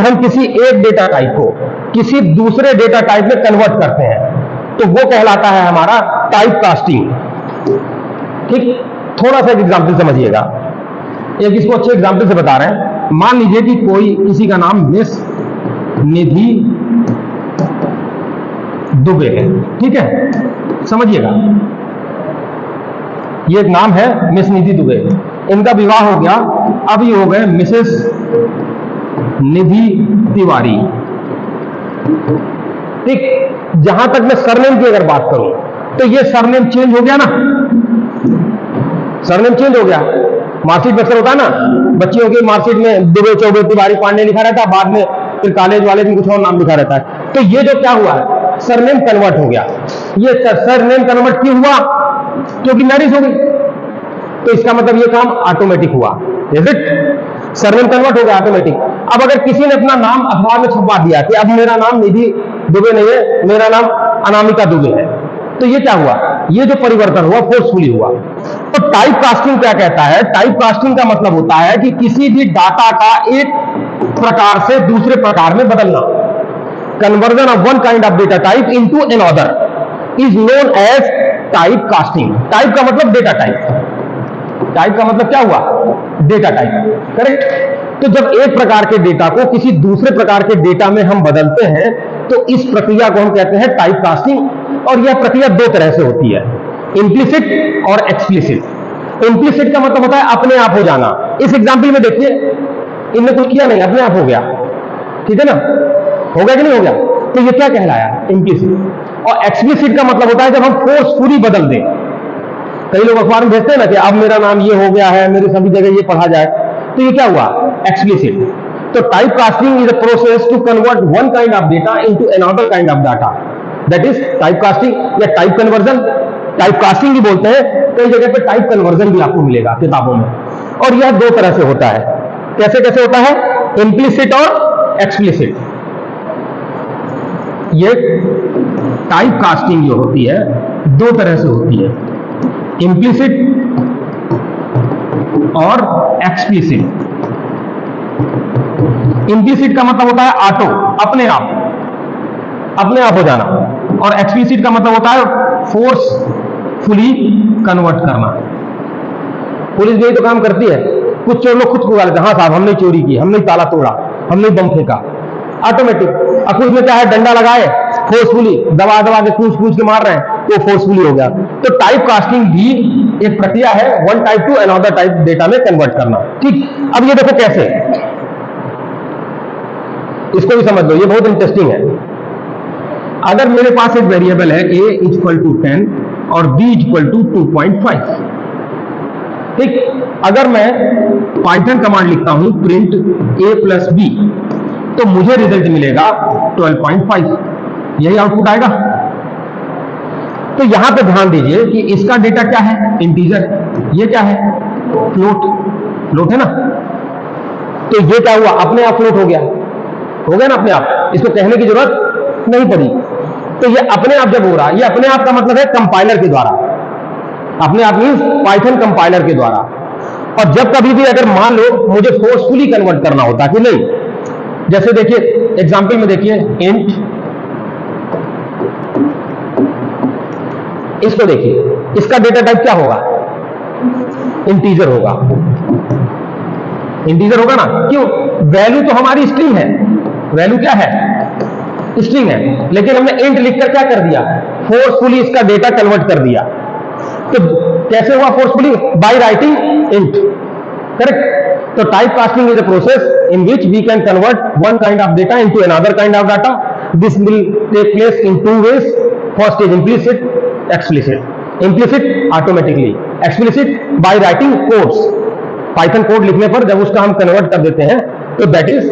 हम किसी एक डेटा टाइप को किसी दूसरे डेटा टाइप में कन्वर्ट करते हैं तो वो कहलाता है हमारा टाइप कास्टिंग। ठीक, थोड़ा सा एक एग्जाम्पल समझिएगा। एक इसको अच्छे एग्जाम्पल से बता रहे हैं। मान लीजिए कि कोई किसी का नाम मिस निधि दुबे है। ठीक है, समझिएगा, ये एक नाम है मिस निधि दुबे। इनका विवाह हो गया, अब ये हो गए मिसेस निधि तिवारी। ठीक, जहां तक मैं सरनेम की अगर बात करूं तो ये सरनेम चेंज हो गया ना, सरनेम चेंज हो गया। मार्कशीट में अक्सर होता है ना, बच्चियों की मार्कशीट में दुबे चौबे तिवारी पांडे लिखा रहता है, बाद में फिर कॉलेज वाले में कुछ और नाम लिखा रहता है। तो ये जो क्या हुआ है, सरनेम कन्वर्ट हो गया। ये सरनेम कन्वर्ट क्यों हुआ? क्योंकि मैरिज हो गई। तो इसका मतलब ये काम ऑटोमेटिक हुआ। Is it? सरनेम कन्वर्ट हो गया ऑटोमेटिक। अब अगर किसी ने अपना नाम अखबार में छपवा दिया कि अब मेरा नाम निधि दुबे नहीं है, मेरा नाम अनामिका दुबे है, तो ये क्या हुआ? ये जो परिवर्तन हुआ फोर्सफुली हुआ। तो टाइप कास्टिंग क्या कहता है? टाइप कास्टिंग का मतलब होता है कि किसी भी डाटा का एक प्रकार से दूसरे प्रकार में बदलना। Conversion of one kind of data type into another is known as type casting. Type का मतलब डेटा टाइप। टाइप का मतलब क्या हुआ? Data type, correct. तो जब एक प्रकार के डेटा को किसी दूसरे प्रकार के डेटा में हम बदलते हैं तो इस प्रक्रिया को हम कहते हैं टाइप कास्टिंग। और यह प्रक्रिया दो तरह से होती है, इंप्लिसिट और एक्सप्लिसिट। इंप्लिसिट का मतलब होता है अपने आप हो जाना। इस एग्जाम्पल में देखिए, इनने कुछ किया नहीं, अपने आप हो गया। ठीक है ना, हो गया कि नहीं हो गया? तो ये क्या कहलाया? इंप्लिसिट। और एक्सप्लिसिट का मतलब होता है जब हम फोर्सफुली बदल दें। कई लोग अखबार में भेजते हैं ना कि अब मेरा नाम ये हो गया है, मेरी सभी जगह ये पढ़ा जाए, तो ये क्या हुआ? एक्सप्लिसिट। तो type casting is a process to convert one kind of data into another kind of data, that is type casting या टाइप कन्वर्जन। टाइप कास्टिंग ही बोलते हैं, कई जगह पे टाइप कन्वर्जन भी आपको मिलेगा किताबों में। और यह दो तरह से होता है। कैसे कैसे होता है? इंप्लिसिट और एक्सप्लिसिट। ये टाइप कास्टिंग जो होती है दो तरह से होती है, इंप्लिसिट और एक्सप्लिसिट। इंप्लिसिट का मतलब होता है ऑटो, अपने आप हो जाना। और एक्सप्लिसिट का मतलब होता है फोर्सफुली कन्वर्ट करना। पुलिस भी तो काम करती है। कुछ चोर लोग खुद को गाते हैं, हाँ साहब हमने चोरी की, हमने ताला तोड़ा, हमने बम फेंका, ऑटोमेटिक। अब कुछ में क्या है, डंडा लगाए फोर्सफुली दबा दबा के कूच के मार रहे हैं, तो फोर्सफुली हो गया। तो टाइप कास्टिंग भी एक प्रक्रिया है, one type two another type data में कन्वर्ट करना। ठीक, अब ये देखो कैसे, इसको भी समझ लो, ये बहुत इंटरेस्टिंग है। अगर मेरे पास एक वेरिएबल है a इक्वल टू 10 और b इक्वल टू 2.5। ठीक, अगर मैं पाइथन कमांड लिखता हूं प्रिंट a प्लस b, तो मुझे रिजल्ट मिलेगा 12.5। यही आउटपुट आएगा। तो यहां पे ध्यान दीजिए कि इसका डेटा क्या है? इंटीजर। ये क्या है? फ्लोट है ना। तो ये क्या हुआ? अपने आप फ्लोट हो गया ना अपने आप, इसको कहने की जरूरत नहीं पड़ी। तो ये अपने आप जब हो रहा, ये अपने आप का मतलब है कंपाइलर के द्वारा। अपने आप मींस पाइथन कंपाइलर के द्वारा। और जब कभी भी अगर मान लो मुझे फोर्सफुली कन्वर्ट करना होता कि नहीं, जैसे देखिए एग्जांपल में देखिए इंट, इसको देखिए, इसका डेटा टाइप क्या होगा? इंटीजर होगा। इंटीजर होगा ना, क्यों? वैल्यू तो हमारी स्ट्रिंग है। वैल्यू क्या है? स्ट्रिंग है। लेकिन हमने इंट लिखकर क्या कर दिया? फोर्सफुली इसका डेटा कन्वर्ट कर दिया। तो कैसे हुआ forcefully? By writing int, correct. तो type casting is a process in which we can convert one kind of data into another kind of data. This will take place in two ways. First is implicit, explicit. Implicit automatically, explicit by writing codes. Python code लिखने पर जब उसका हम convert कर देते हैं तो that is